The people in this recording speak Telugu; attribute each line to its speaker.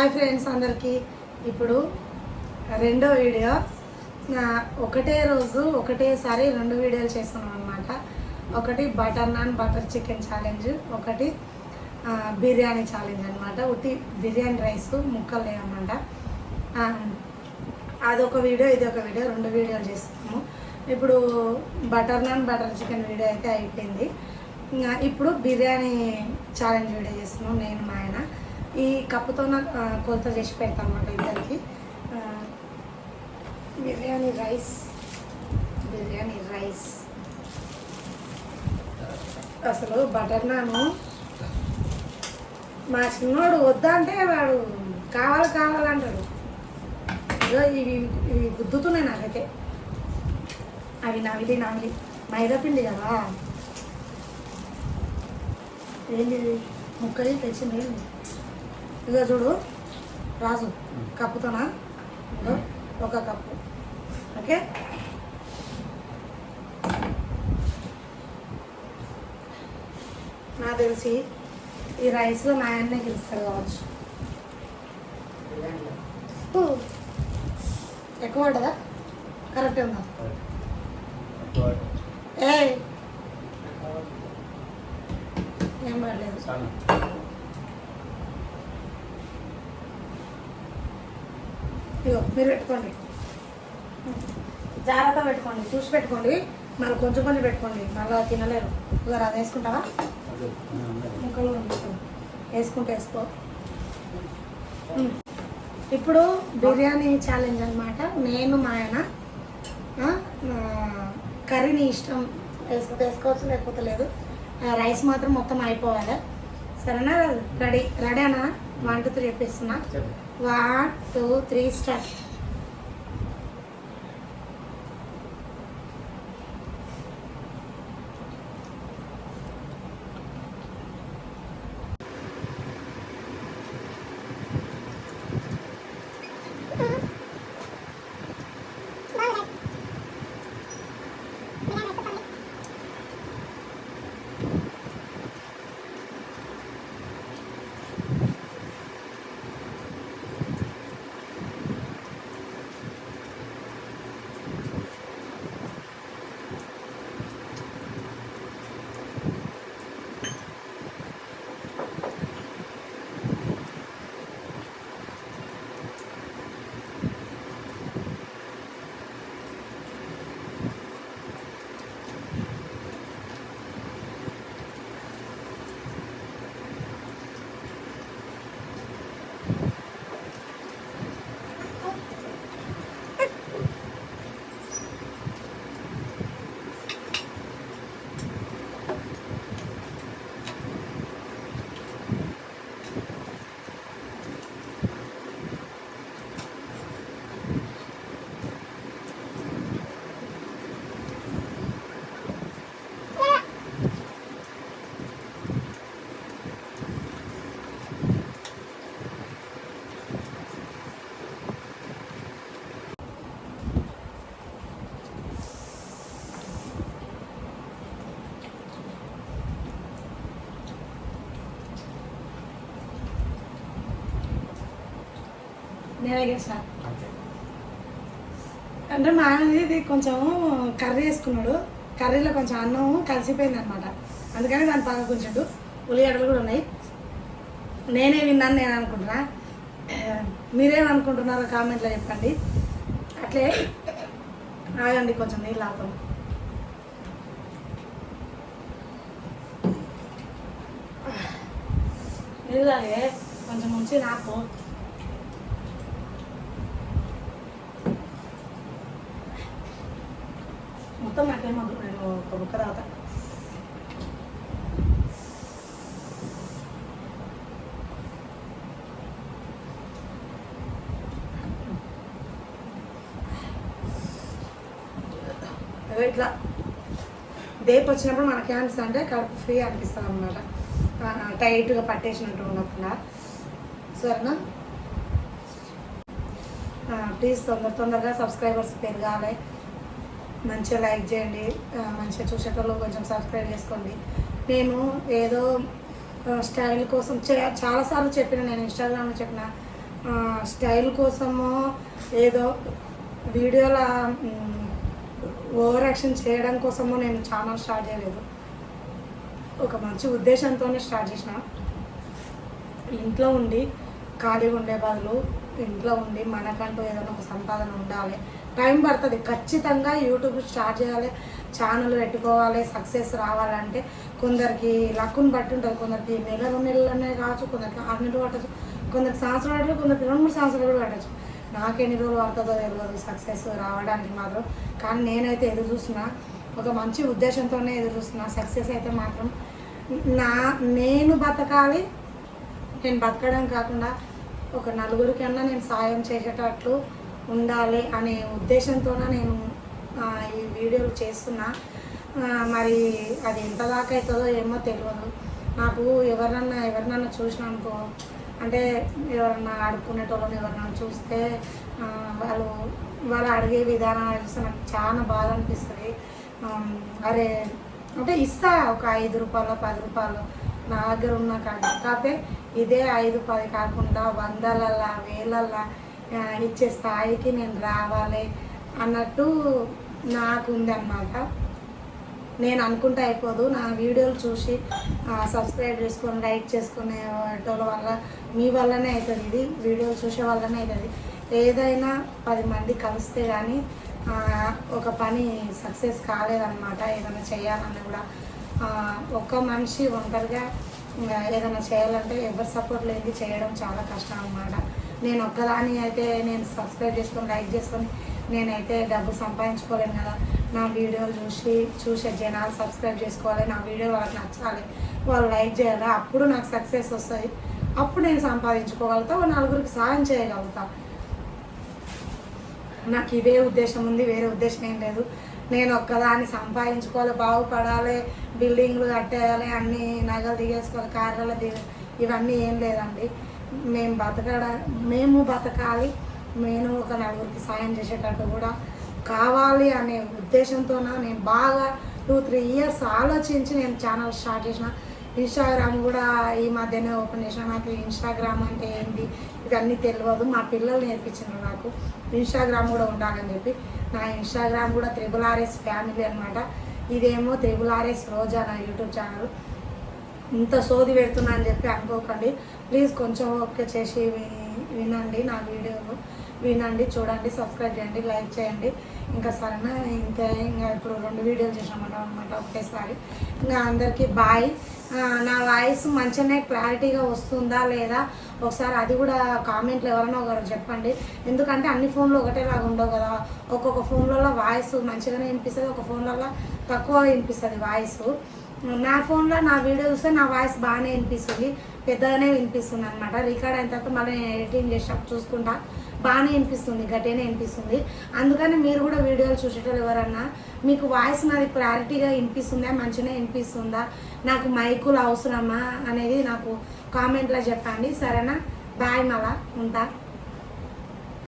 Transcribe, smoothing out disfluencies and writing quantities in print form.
Speaker 1: హాయ్ ఫ్రెండ్స్ అందరికీ. ఇప్పుడు రెండో వీడియో, ఒకటే రోజు ఒకటేసారి రెండు వీడియోలు చేస్తున్నాం అనమాట. ఒకటి butter non butter chicken challenge, ఒకటి బిర్యానీ ఛాలెంజ్ అనమాట. ఉట్టి బిర్యానీ రైస్ ముక్కలు లేవన్నమాట. అదొక వీడియో, ఇది ఒక వీడియో, రెండు వీడియోలు చేస్తున్నాము. ఇప్పుడు butter non butter chicken video అయితే అయిపోయింది. ఇప్పుడు బిర్యానీ ఛాలెంజ్ వీడియో చేస్తున్నాం నేను మా ఆయన. ఈ కప్పుతో కొలత చేసి పెడతాను అనమాట ఇద్దరికి. బిర్యానీ రైస్ అసలు బటర్ నాను మా చిన్నోడు వద్దా అంటే వాడు కావాలంటాడు. ఇవి గుద్దుతున్నాయి నాకైతే. అవి నవిలి మైదా పిండి కదా. ఏంటి ముక్కలు తెచ్చింది. ఇక చూడు రాజు, కప్పుతోనా ఒక కప్పు. ఓకే, నాకు తెలిసి ఈ రైస్లో మా ఆయన్నే గెలుస్తాడు కావచ్చు. ఎక్కువ పడ్డదా? కరెక్ట్ ఉందా? ఏం పడలేదు. ఇగో మీరు పెట్టుకోండి, జాగ్రత్త పెట్టుకోండి, చూసి పెట్టుకోండి. మళ్ళీ కొంచెం పెట్టుకోండి, మళ్ళీ తినలేరు. ఇక అది వేసుకుంటావా? ముక్కలు వేసుకో. ఇప్పుడు బిర్యానీ ఛాలెంజ్ అనమాట. నేను మా ఆయన కర్రీని ఇష్టం వేసుకోవచ్చు, లేకపోతే లేదు. రైస్ మాత్రం మొత్తం అయిపోవాలి. సరేనా? రెడీనా? 1 2 3 చెప్పేస్తున్నా. 1 2 3 స్టార్ట్. నేనే గెలిచిన అంటే మా ఆయనది ఇది కొంచెం కర్రీ వేసుకున్నాడు. కర్రీలో కొంచెం అన్నం కలిసిపోయింది అనమాట. అందుకని దాన్ని బాగా కొంచెం ఉల్లిగడ్డలు కూడా ఉన్నాయి. నేనే విన్నాను నేను అనుకుంటున్నా. మీరేమనుకుంటున్నారో కామెంట్లో చెప్పండి. అట్లే ఆగండి, కొంచెం నీళ్ళు ఆగుతాం. నీళ్ళు తాగే కొంచెం ముంచి నాకు మొత్తం నాకేమొద్దు, నేను ఒక బుక్క తాగుతా. ఇట్లా దేపు వచ్చినప్పుడు మనకి అనిపిస్తుంది అంటే కడుపు ఫ్రీ అనిపిస్తుంది అనమాట. టైట్గా పట్టేసినట్టు ఉండకుండా. సరేనా? ప్లీజ్ తొందరగా సబ్స్క్రైబర్స్ పెరగాలి. మంచిగా లైక్ చేయండి, మంచిగా చూసేటోళ్ళు కొంచెం సబ్స్క్రైబ్ చేసుకోండి. నేను ఏదో స్టైల్ కోసం చాలాసార్లు చెప్పిన, నేను ఇన్స్టాగ్రామ్లో చెప్పిన స్టైల్ కోసమో ఏదో వీడియోల ఓవర్ యాక్షన్ చేయడం కోసమో నేను ఛానల్ స్టార్ట్ చేయలేదు. ఒక మంచి ఉద్దేశంతోనే స్టార్ట్ చేసిన. ఇంట్లో ఉండి ఖాళీగా ఉండే బదులు ఇంట్లో ఉండి మనకంటూ ఏదైనా ఒక సంపాదన ఉండాలి. టైం పడుతుంది ఖచ్చితంగా. యూట్యూబ్ స్టార్ట్ చేయాలి, ఛానల్ పెట్టుకోవాలి, సక్సెస్ రావాలంటే కొందరికి లక్కుని బట్టి ఉంటుంది. కొందరికి నెల 2 నెలలనే కావచ్చు, కొందరికి 6 నెలలు పట్టచ్చు, కొందరికి సంవత్సరం పట్టచ్చు, కొందరికి 2-3 సంవత్సరాలు కూడా పట్టచ్చు. నాకెన్ని రోజులు పడుతుందో తెలియదు సక్సెస్ రావడానికి మాత్రం. కానీ నేనైతే ఎదురు చూస్తున్నా, ఒక మంచి ఉద్దేశంతోనే ఎదురు చూస్తున్నా. సక్సెస్ అయితే మాత్రం నేను బతకాలి, నేను బతకడం కాకుండా ఒక నలుగురికన్నా నేను సాయం చేసేటట్లు ఉండాలి అనే ఉద్దేశంతోనే నేను ఈ వీడియోలు చేస్తున్నా. మరి అది ఎంత దాకా అవుతుందో ఏమో తెలియదు నాకు. ఎవరినన్నా చూసిన అనుకో, అంటే ఎవరన్నా అడుక్కునేటోళ్ళని ఎవరన్నా చూస్తే వాళ్ళు అడిగే విధానం చూస్తే నాకు చాలా బాధ అనిపిస్తుంది. అరే అంటే ఇస్తా ఒక 5 రూపాయలు 10 రూపాయలు నా దగ్గర ఉన్న కాకపోతే ఇదే 5-10 కాకుండా 100లల్లా 1000లల్లా ఇచ్చే స్థాయికి నేను రావాలి అన్నట్టు నాకు ఉంది అన్నమాట. నేను అనుకుంటే అయిపోదు. నా వీడియోలు చూసి సబ్స్క్రైబ్ చేసుకొని లైక్ చేసుకునే వాళ్ళ వల్ల మీ వల్లనే అవుతుంది. ఇది వీడియోలు చూసే వల్లనే అవుతుంది. ఏదైనా 10 మంది కలిస్తే కానీ ఒక పని సక్సెస్ కాలేదన్నమాట. ఏదైనా చేయాలన్నా కూడా ఒక్క మనిషి ఒంటరిగా ఏదైనా చేయాలంటే ఎవరి సపోర్ట్ లేని చేయడం చాలా కష్టం అన్నమాట. నేను ఒక్కదాని అయితే నేను సబ్స్క్రైబ్ చేసుకొని లైక్ చేసుకొని నేనైతే డబ్బు సంపాదించుకోలేను కదా. నా వీడియోలు చూసే జనాలు సబ్స్క్రైబ్ చేసుకోవాలి, నా వీడియో వాళ్ళకి నచ్చాలి, వాళ్ళు లైక్ చేయాలి. అప్పుడు నాకు సక్సెస్ వస్తుంది. అప్పుడు నేను సంపాదించుకోగలుగుతా, నలుగురికి సాయం చేయగలుగుతా. నాకు ఇదే ఉద్దేశం ఉంది, వేరే ఉద్దేశం ఏం లేదు. నేను ఒక్కదాన్ని సంపాదించుకోవాలి, బాగుపడాలి, బిల్డింగ్లు కట్టేయాలి, అన్నీ నగలు దిగేసుకోవాలి, కార్యాలు ఇవన్నీ ఏం లేదండి. మేము బతకాలి, నేను ఒక నలుగురికి సాయం చేసేటట్టు కూడా కావాలి అనే ఉద్దేశంతోన నేను బాగా 2-3 ఇయర్స్ ఆలోచించి నేను ఛానల్ స్టార్ట్ చేసిన. ఇన్స్టాగ్రామ్ కూడా ఈ మధ్యనే ఓపెన్ చేసిన. నాకు ఇన్స్టాగ్రామ్ అంటే ఏంటి ఇవన్నీ తెలియదు. మా పిల్లలు నేర్పించారు నాకు ఇన్స్టాగ్రామ్ కూడా ఉండాలని చెప్పి. నా ఇన్స్టాగ్రామ్ కూడా RRS ఫ్యామిలీ అనమాట. ఇదేమో RRS రోజా నా యూట్యూబ్ ఛానల్. ఇంత సోది పెడుతున్నా అని చెప్పి అనుకోకండి ప్లీజ్. కొంచెం ఓకే చేసి వినండి, నా వీడియోను వినండి, చూడండి, సబ్స్క్రైబ్ చేయండి, లైక్ చేయండి. ఇంకా సరేనా, ఇంకా ఇప్పుడు 2 వీడియోలు చేసామన్నమాట ఒకేసారి. ఇంకా అందరికీ బాయ్. నా వాయిస్ మంచిగానే క్లారిటీగా వస్తుందా లేదా ఒకసారి అది కూడా కామెంట్లో ఎవరైనా ఒకరు చెప్పండి. ఎందుకంటే అన్ని ఫోన్లు ఒకటేలాగా ఉండవు కదా. ఒక్కొక్క ఫోన్లలో వాయిస్ మంచిగానే వినిపిస్తుంది, ఒక ఫోన్లలో తక్కువ వినిపిస్తుంది వాయిస్. నా ఫోన్లో నా వీడియో చూస్తే నా వాయిస్ బాగానే వినిపిస్తుంది, పెద్దగానే వినిపిస్తుంది అనమాట. రికార్డ్ అయిన తర్వాత మళ్ళీ నేను ఎడిటింగ్ చేసినప్పుడు చూసుకుంటా బాగానే వినిపిస్తుంది, గట్టిగానే వినిపిస్తుంది. అందుకని మీరు కూడా వీడియోలు చూసేటప్పుడు ఎవరన్నా మీకు వాయిస్ నాది క్లారిటీగా వినిపిస్తుందా, మంచిగానే వినిపిస్తుందా, నాకు మైకులు అవసరమా అనేది నాకు కామెంట్లో చెప్పండి. సరేనా, బాయ్, మళ్ళా ఉంటా.